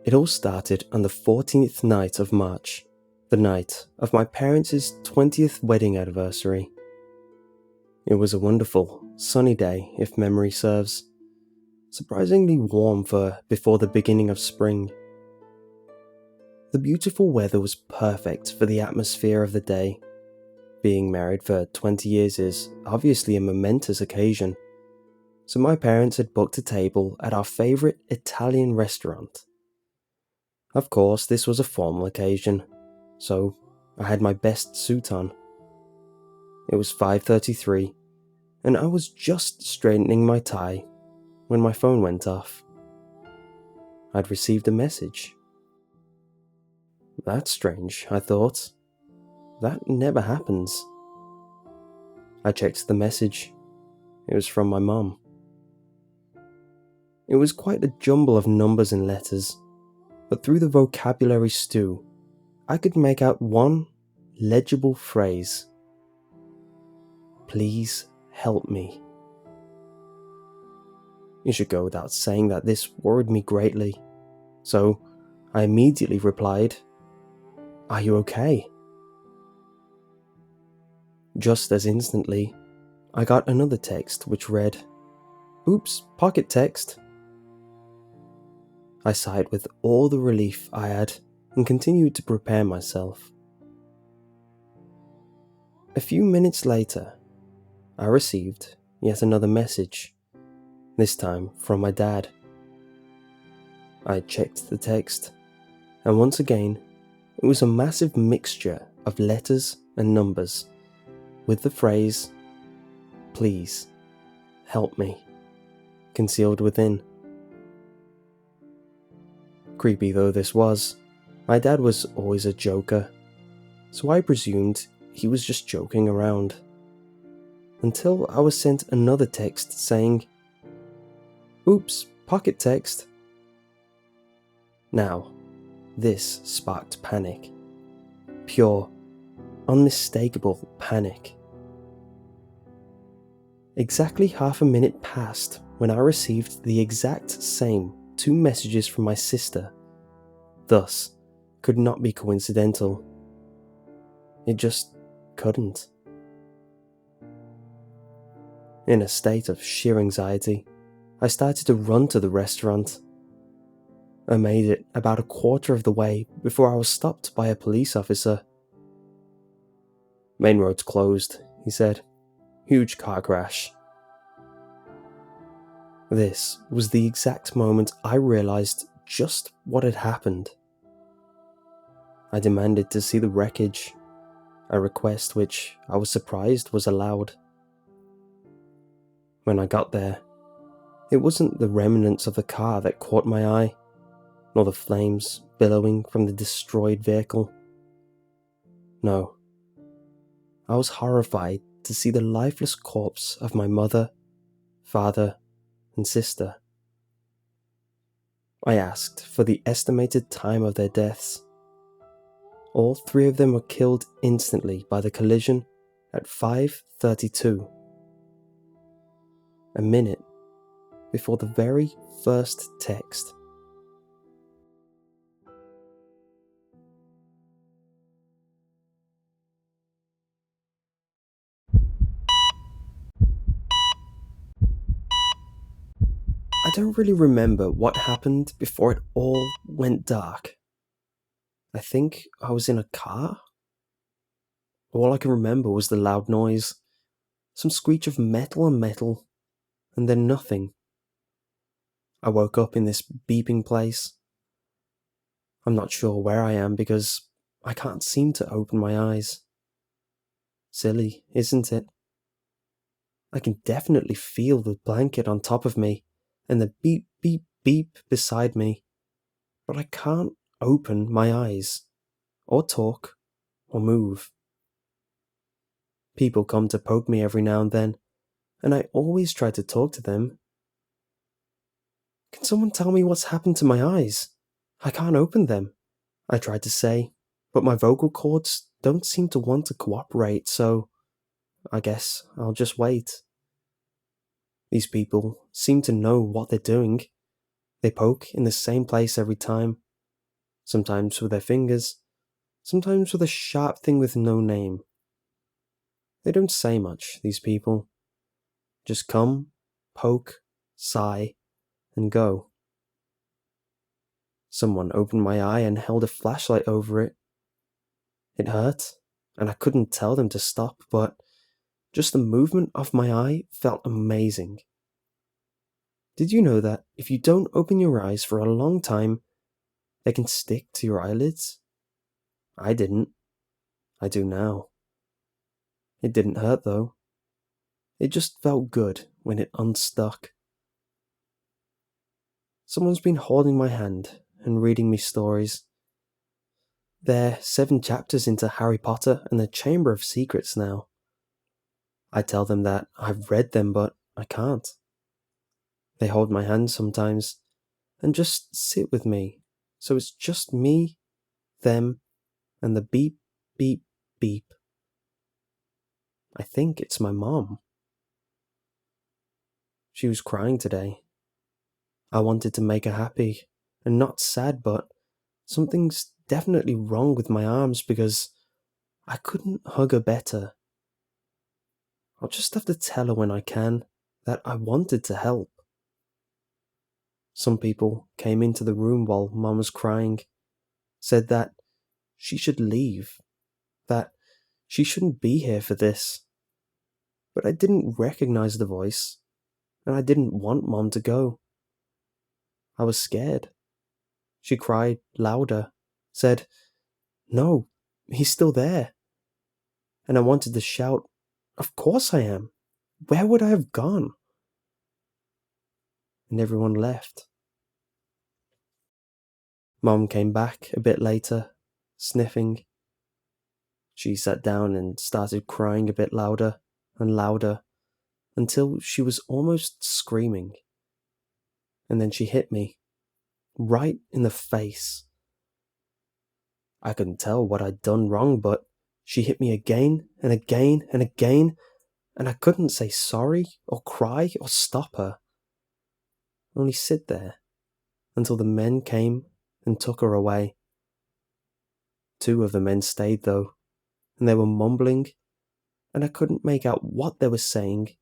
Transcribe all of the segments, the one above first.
It all started on the 14th night of March, the night of my parents' 20th wedding anniversary. It was a wonderful, sunny day, if memory serves. Surprisingly warm for before the beginning of spring. The beautiful weather was perfect for the atmosphere of the day. Being married for 20 years is obviously a momentous occasion, so my parents had booked a table at our favourite Italian restaurant. Of course, this was a formal occasion, so I had my best suit on. It was 5:33, and I was just straightening my tie when my phone went off. I'd received a message. That's strange, I thought. That never happens. I checked the message. It was from my mum. It was quite a jumble of numbers and letters, but through the vocabulary stew, I could make out one legible phrase. Please help me. It should go without saying that this worried me greatly, so I immediately replied, Are you okay? Just as instantly, I got another text which read, Oops, pocket text. I sighed with all the relief I had and continued to prepare myself. A few minutes later, I received yet another message, this time from my dad. I checked the text, and once again, it was a massive mixture of letters and numbers, with the phrase, Please, help me, concealed within. Creepy though this was, my dad was always a joker, so I presumed he was just joking around. Until I was sent another text saying, Oops, pocket text. Now, this sparked panic. Pure, unmistakable panic. Exactly half a minute passed when I received the exact same 2 messages from my sister. Thus, could not be coincidental. It just couldn't. In a state of sheer anxiety, I started to run to the restaurant. I made it about a quarter of the way before I was stopped by a police officer. Main road's closed, he said. Huge car crash. This was the exact moment I realized just what had happened. I demanded to see the wreckage, a request which I was surprised was allowed. When I got there, it wasn't the remnants of the car that caught my eye, nor the flames billowing from the destroyed vehicle. No, I was horrified to see the lifeless corpse of my mother, father, and sister. I asked for the estimated time of their deaths. All 3 of them were killed instantly by the collision at 5:32. A minute before the very first text. I don't really remember what happened before it all went dark. I think I was in a car. All I can remember was the loud noise, some screech of metal on metal, and then nothing. I woke up in this beeping place. I'm not sure where I am because I can't seem to open my eyes. Silly, isn't it? I can definitely feel the blanket on top of me and the beep, beep, beep beside me, but I can't open my eyes, or talk, or move. People come to poke me every now and then, and I always try to talk to them. Can someone tell me what's happened to my eyes? I can't open them, I tried to say, but my vocal cords don't seem to want to cooperate, so I guess I'll just wait. These people seem to know what they're doing. They poke in the same place every time, sometimes with their fingers, sometimes with a sharp thing with no name. They don't say much, these people. Just come, poke, sigh, and go. Someone opened my eye and held a flashlight over it. It hurt, and I couldn't tell them to stop, but just the movement of my eye felt amazing. Did you know that if you don't open your eyes for a long time, they can stick to your eyelids? I didn't. I do now. It didn't hurt though. It just felt good when it unstuck. Someone's been holding my hand and reading me stories. They're 7 chapters into Harry Potter and the Chamber of Secrets now. I tell them that I've read them, but I can't. They hold my hand sometimes and just sit with me, so it's just me, them, and the beep, beep, beep. I think it's my mom. She was crying today. I wanted to make her happy and not sad, but something's definitely wrong with my arms because I couldn't hug her better. I'll just have to tell her when I can that I wanted to help. Some people came into the room while Mom was crying, said that she should leave, that she shouldn't be here for this. But I didn't recognize the voice, and I didn't want Mom to go. I was scared. She cried louder, said, "No, he's still there." And I wanted to shout, "Of course I am. Where would I have gone?" And everyone left. Mom came back a bit later, sniffing. She sat down and started crying a bit louder and louder until she was almost screaming. And then she hit me, right in the face. I couldn't tell what I'd done wrong, but she hit me again and again and again, and I couldn't say sorry or cry or stop her. Only sit there until the men came and took her away. 2 of the men stayed though, and they were mumbling, and I couldn't make out what they were saying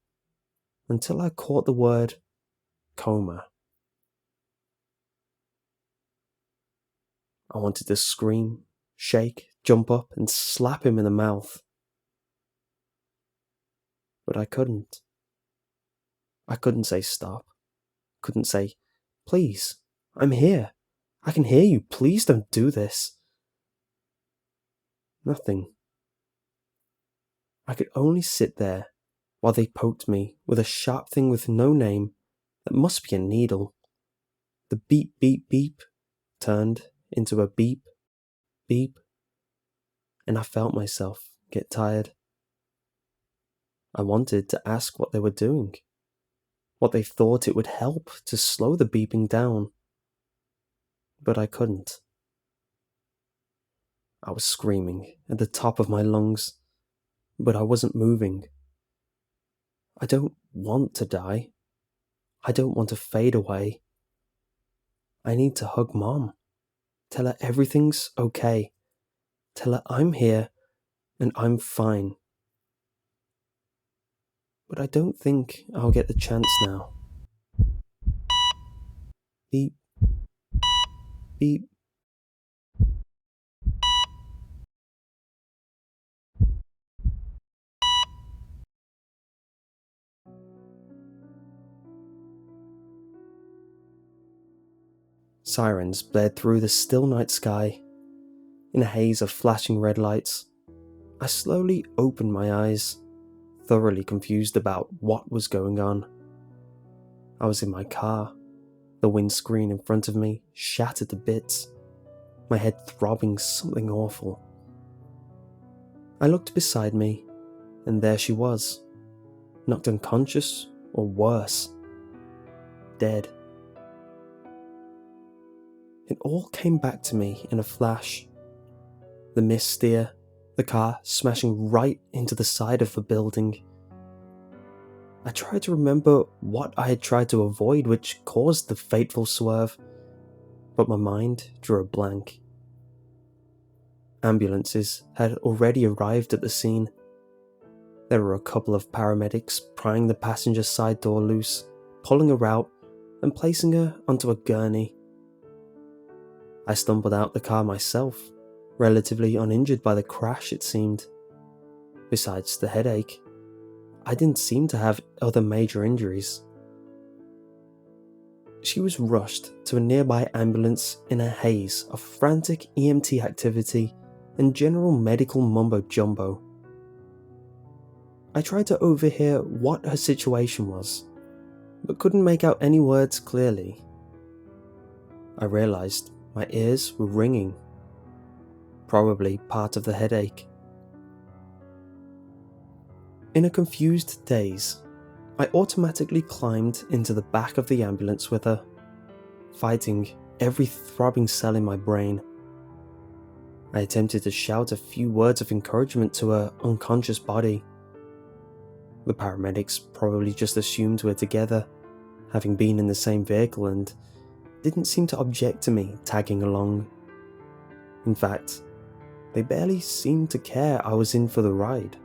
until I caught the word coma. I wanted to scream, shake, jump up, and slap him in the mouth. But I couldn't. I couldn't say stop. Couldn't say, "Please, I'm here. I can hear you. Please don't do this." Nothing. I could only sit there while they poked me with a sharp thing with no name that must be a needle. The beep, beep, beep turned into a beep, beep, and I felt myself get tired. I wanted to ask what they were doing, what they thought it would help to slow the beeping down, but I couldn't. I was screaming at the top of my lungs, but I wasn't moving. I don't want to die. I don't want to fade away. I need to hug Mom. Tell her everything's okay. Tell her I'm here and I'm fine. But I don't think I'll get the chance now. Beep, beep. Sirens blared through the still night sky. In a haze of flashing red lights, I slowly opened my eyes, thoroughly confused about what was going on. I was in my car, the windscreen in front of me shattered to bits, my head throbbing something awful. I looked beside me, and there she was, knocked unconscious, or worse, dead. It all came back to me in a flash. The missteer, the car smashing right into the side of the building. I tried to remember what I had tried to avoid which caused the fateful swerve, but my mind drew a blank. ambulances had already arrived at the scene. There were a couple of paramedics prying the passenger side door loose, pulling her out, and placing her onto a gurney. I stumbled out the car myself, relatively uninjured by the crash it seemed. Besides the headache, I didn't seem to have other major injuries. She was rushed to a nearby ambulance in a haze of frantic EMT activity and general medical mumbo-jumbo. I tried to overhear what her situation was, but couldn't make out any words clearly. I realized my ears were ringing, probably part of the headache. In a confused daze, I automatically climbed into the back of the ambulance with her, fighting every throbbing cell in my brain. I attempted to shout a few words of encouragement to her unconscious body. The paramedics probably just assumed we're together, having been in the same vehicle, and didn't seem to object to me tagging along. In fact, they barely seemed to care I was in for the ride.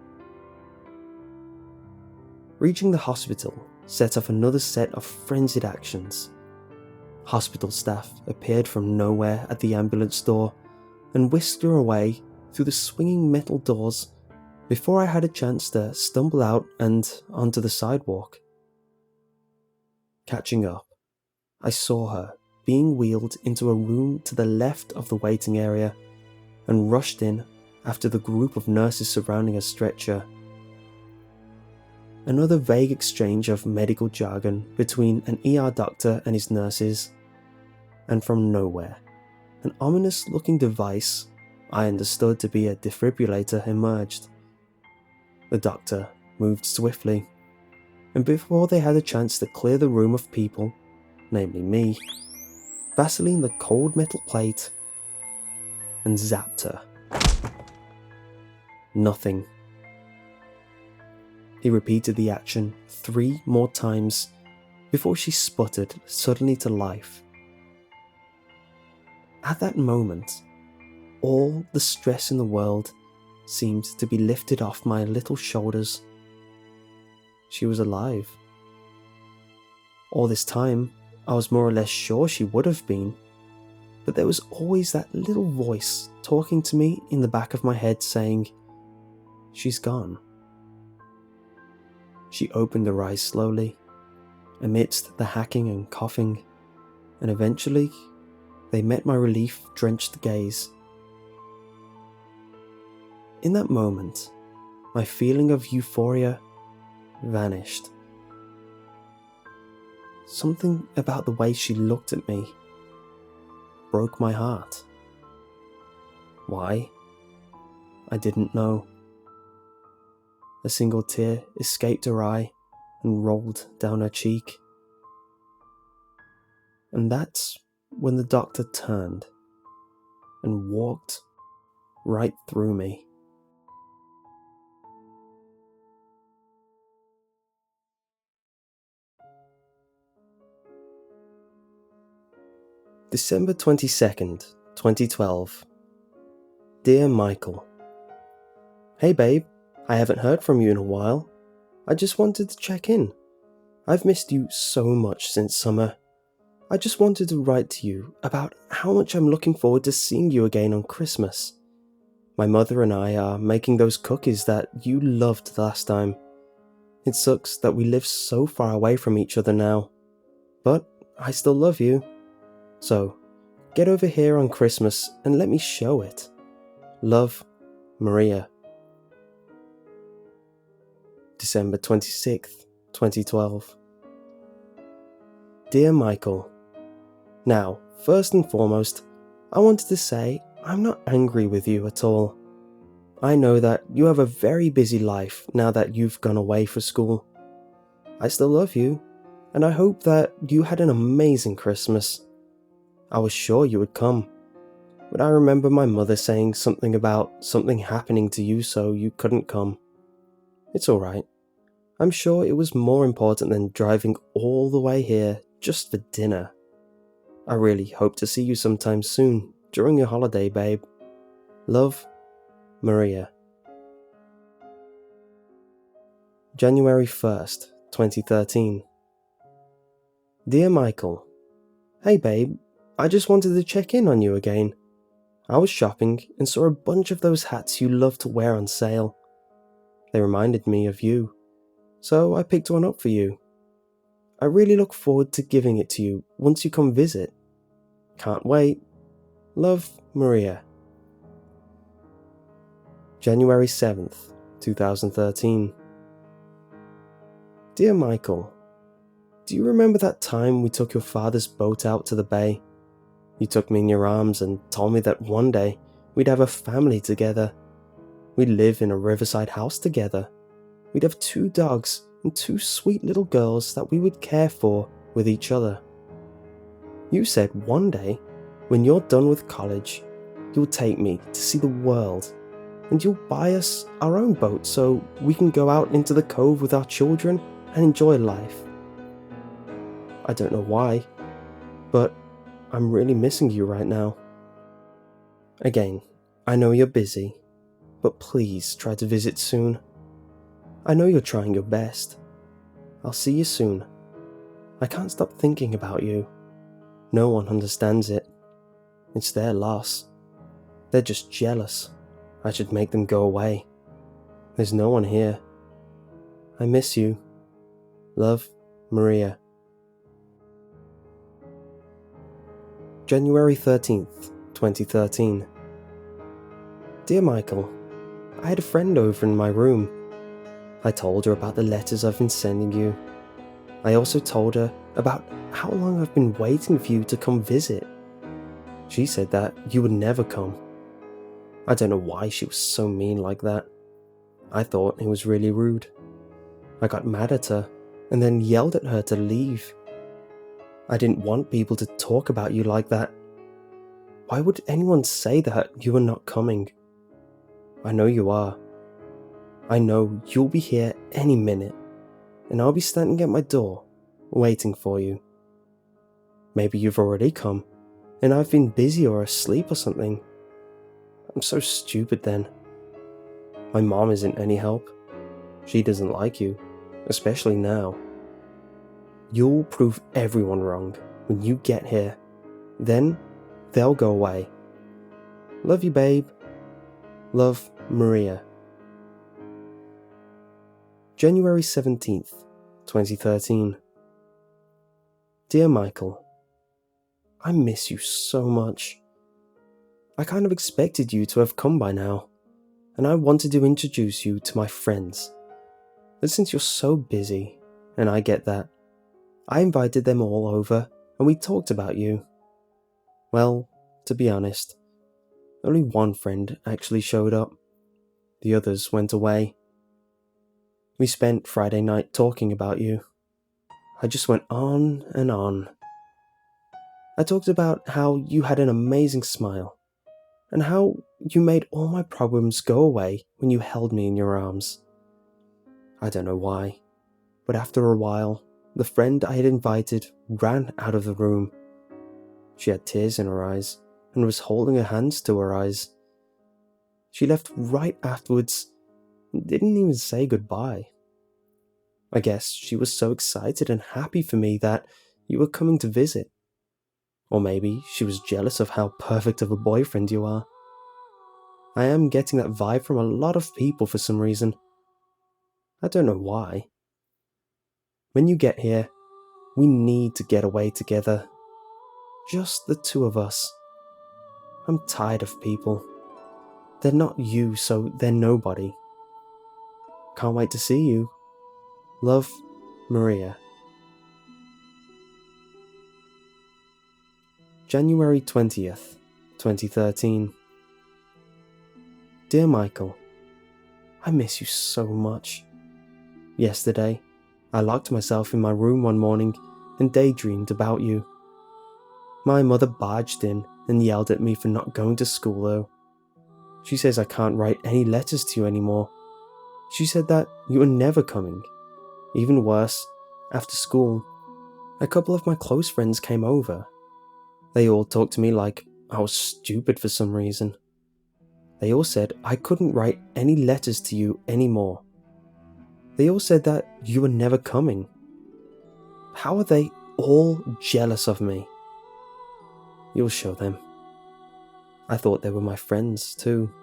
Reaching the hospital set off another set of frenzied actions. Hospital staff appeared from nowhere at the ambulance door and whisked her away through the swinging metal doors before I had a chance to stumble out and onto the sidewalk. Catching up, I saw her being wheeled into a room to the left of the waiting area and rushed in after the group of nurses surrounding a stretcher. Another vague exchange of medical jargon between an ER doctor and his nurses, and from nowhere, an ominous-looking device I understood to be a defibrillator emerged. The doctor moved swiftly, and before they had a chance to clear the room of people, namely me, Vaseline the cold metal plate and zapped her. Nothing. He repeated the action 3 more times before she sputtered suddenly to life. At that moment, all the stress in the world seemed to be lifted off my little shoulders. She was alive. All this time, I was more or less sure she would have been, but there was always that little voice talking to me in the back of my head saying, "She's gone." She opened her eyes slowly, amidst the hacking and coughing, and eventually they met my relief-drenched gaze. In that moment, my feeling of euphoria vanished. Something about the way she looked at me broke my heart. Why? I didn't know. A single tear escaped her eye and rolled down her cheek. And that's when the doctor turned and walked right through me. December 22nd, 2012. Dear Michael, Hey babe, I haven't heard from you in a while. I just wanted to check in. I've missed you so much since summer. I just wanted to write to you about how much I'm looking forward to seeing you again on Christmas. My mother and I are making those cookies that you loved last time. It sucks that we live so far away from each other now, but I still love you. So, get over here on Christmas and let me show it. Love, Maria. December 26th, 2012. Dear Michael, now, first and foremost, I wanted to say I'm not angry with you at all. I know that you have a very busy life now that you've gone away for school. I still love you, and I hope that you had an amazing Christmas. I was sure you would come, but I remember my mother saying something about something happening to you so you couldn't come. It's alright. I'm sure it was more important than driving all the way here just for dinner. I really hope to see you sometime soon during your holiday, babe. Love, Maria. January 1st, 2013. Dear Michael, hey babe, I just wanted to check in on you again. I was shopping and saw a bunch of those hats you love to wear on sale. They reminded me of you, so I picked one up for you. I really look forward to giving it to you once you come visit. Can't wait. Love, Maria. January 7th, 2013. Dear Michael, do you remember that time we took your father's boat out to the bay? You took me in your arms and told me that one day we'd have a family together. We'd live in a riverside house together. We'd have 2 dogs and 2 sweet little girls that we would care for with each other. You said one day, when you're done with college, you'll take me to see the world, and you'll buy us our own boat so we can go out into the cove with our children and enjoy life. I don't know why, but I'm really missing you right now. Again, I know you're busy, but please try to visit soon. I know you're trying your best. I'll see you soon. I can't stop thinking about you. No one understands it. It's their loss. They're just jealous. I should make them go away. There's no one here. I miss you. Love, Maria. January 13th, 2013. Dear Michael, I had a friend over in my room. I told her about the letters I've been sending you. I also told her about how long I've been waiting for you to come visit. She said that you would never come. I don't know why she was so mean like that. I thought it was really rude. I got mad at her and then yelled at her to leave. I didn't want people to talk about you like that. Why would anyone say that you are not coming? I know you are. I know you'll be here any minute, and I'll be standing at my door, waiting for you. Maybe you've already come, and I've been busy or asleep or something. I'm so stupid then. My mom isn't any help. She doesn't like you, especially now. You'll prove everyone wrong when you get here. Then, they'll go away. Love you, babe. Love, Maria. January 17th, 2013. Dear Michael, I miss you so much. I kind of expected you to have come by now, and I wanted to introduce you to my friends. But since you're so busy, and I get that, I invited them all over and we talked about you. Well, to be honest, only one friend actually showed up. The others went away. We spent Friday night talking about you. I just went on and on. I talked about how you had an amazing smile, and how you made all my problems go away when you held me in your arms. I don't know why, but after a while, the friend I had invited ran out of the room. She had tears in her eyes and was holding her hands to her eyes. She left right afterwards and didn't even say goodbye. I guess she was so excited and happy for me that you were coming to visit. Or maybe she was jealous of how perfect of a boyfriend you are. I am getting that vibe from a lot of people for some reason. I don't know why. When you get here, we need to get away together. Just the 2 of us. I'm tired of people. They're not you, so they're nobody. Can't wait to see you. Love, Maria. January 20th, 2013. Dear Michael, I miss you so much. Yesterday, I locked myself in my room one morning and daydreamed about you. My mother barged in and yelled at me for not going to school though. She says I can't write any letters to you anymore. She said that you were never coming. Even worse, after school, a couple of my close friends came over. They all talked to me like I was stupid for some reason. They all said I couldn't write any letters to you anymore. They all said that you were never coming. How are they all jealous of me? You'll show them. I thought they were my friends too.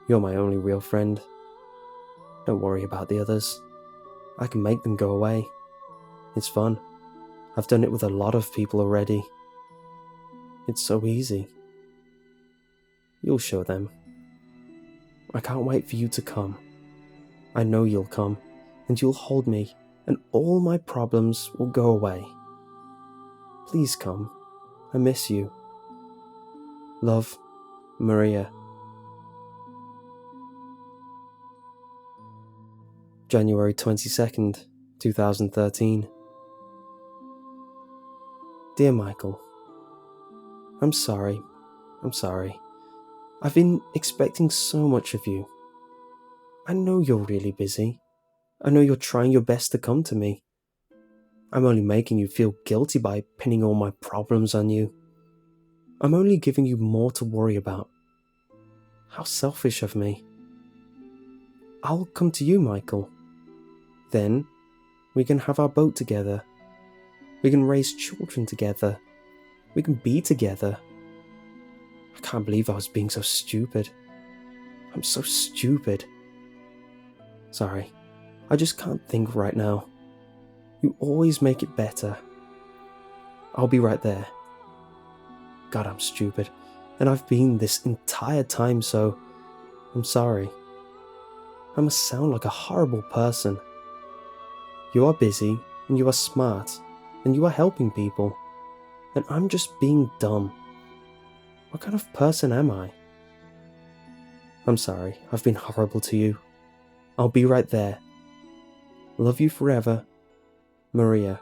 You're my only real friend. Don't worry about the others. I can make them go away. It's fun. I've done it with a lot of people already. It's so easy. You'll show them. I can't wait for you to come. I know you'll come, and you'll hold me, and all my problems will go away. Please come. I miss you. Love, Maria. January 22nd, 2013. Dear Michael, I'm sorry. I've been expecting so much of you. I know you're really busy. I know you're trying your best to come to me. I'm only making you feel guilty by pinning all my problems on you. I'm only giving you more to worry about. How selfish of me. I'll come to you, Michael. Then we can have our boat together. We can raise children together. We can be together. I can't believe I was being so stupid. I'm so stupid. Sorry, I just can't think right now. You always make it better. I'll be right there. God, I'm stupid, and I've been this entire time, so I'm sorry. I must sound like a horrible person. You are busy, and you are smart, and you are helping people, and I'm just being dumb. What kind of person am I? I'm sorry, I've been horrible to you. I'll be right there. Love you forever, Maria.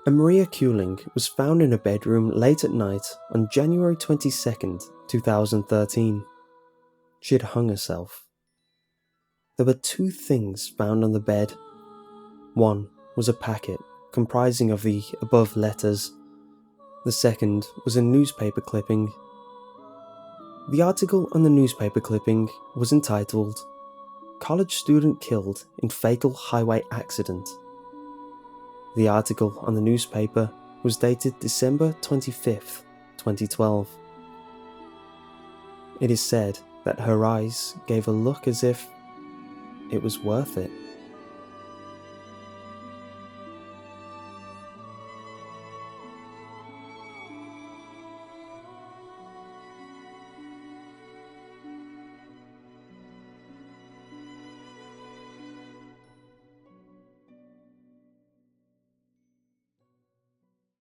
A Maria Kuling was found in a bedroom late at night on January 22nd, 2013. She had hung herself. There were two things found on the bed. One was a packet comprising of the above letters. The second was a newspaper clipping. The article on the newspaper clipping was entitled, "College Student Killed in Fatal Highway Accident." The article on the newspaper was dated December 25th, 2012. It is said that her eyes gave a look as if it was worth it.